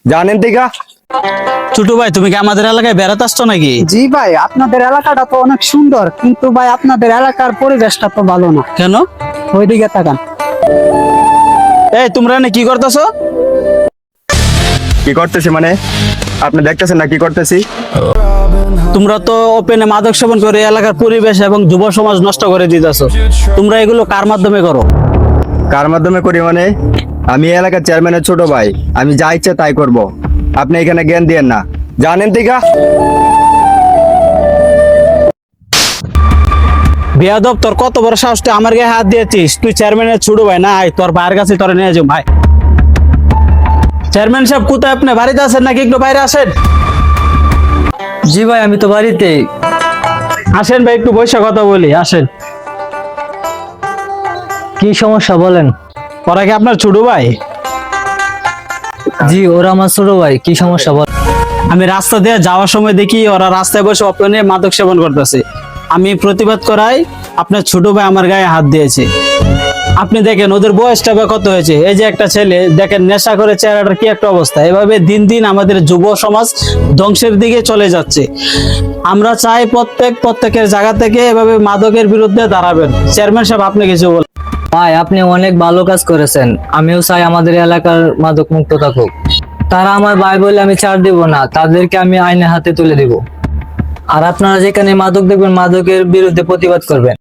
জানেন দিঘা? ছোট ভাই, তুমি কি আমাদের এলাকায় বেড়াতে আসছো নাকি? জি ভাই, আপনাদের এলাকাটা তো অনেক সুন্দর, কিন্তু ভাই আপনাদের এলাকার পরিবেশটা তো ভালো না। কেন? ওইদিকে তাকান। এই তোমরা এখানে কি করতেছো? কি করতেছি মানে? আপনি দেখতেছেন না কি করতেছি? তোমরা তো ওপেনে মাদক সেবন করে এলাকার পরিবেশ এবং যুব সমাজ নষ্ট করে দিতেছো। তোমরা এগুলো কার মাধ্যমে করো? কার মাধ্যমে করি মানে? আমি এই এলাকার চেয়ারম্যানের ছোট ভাই, আমি যা ইচ্ছে তাই করব। আপনি এখানে জ্ঞান দিয়েন না। জানেন দিঘা? বেয়াদব, তোর কত বড় সাহস, তুই আমার গায়ে হাত দিয়েছিস? তুই চেয়ারম্যানের ছোট ভাই না? আয় তোর ভাইয়ের কাছে তোরে নিয়ে যাও ভাই। চেয়ারম্যান সাহেব কোথায়? আপনি বাড়িতে আছেন নাকি? একটু বাইরে আসেন। জি ভাই, আমি তো বাড়িতে। আসেন ভাই, একটু বসে কথা বলি, আসেন। কি সমস্যা বলেন? ওরা কি আপনার ছোট ভাই? জি, ওরা আমার ছোট ভাই। কি সমস্যা বল? আমি রাস্তা দিয়ে যাওয়ার সময় দেখি ওরা রাস্তায় বসে ওপেনে মাদক সেবন করতেছে। আমি প্রতিবাদ করাই আপনার ছোট ভাই আমার গায়ে হাত দিয়েছে। আপনি দেখেন ওদের বয়সটা বা কত হয়েছে। এই যে একটা ছেলে দেখেন নেশা করে, চেহারাটার কি একটা অবস্থা। এভাবে দিন দিন আমাদের যুব সমাজ ধ্বংসের দিকে চলে যাচ্ছে। আমরা চাই প্রত্যেকের জায়গা থেকে এভাবে মাদকের বিরুদ্ধে দাঁড়াবেন। চেয়ারম্যান সাহেব, আপনি কিছু বলেন। ভাই, আপনি অনেক ভালো কাজ করেছেন। আমিও চাই আমাদের এলাকার মাদক মুক্ত থাকুক। তারা আমার ভাই বলে আমি ছাড় দিব না, তাদেরকে আমি আইনের হাতে তুলে দিব। আর আপনারা যেখানে মাদক দেখবেন, মাদকের বিরুদ্ধে প্রতিবাদ করবেন।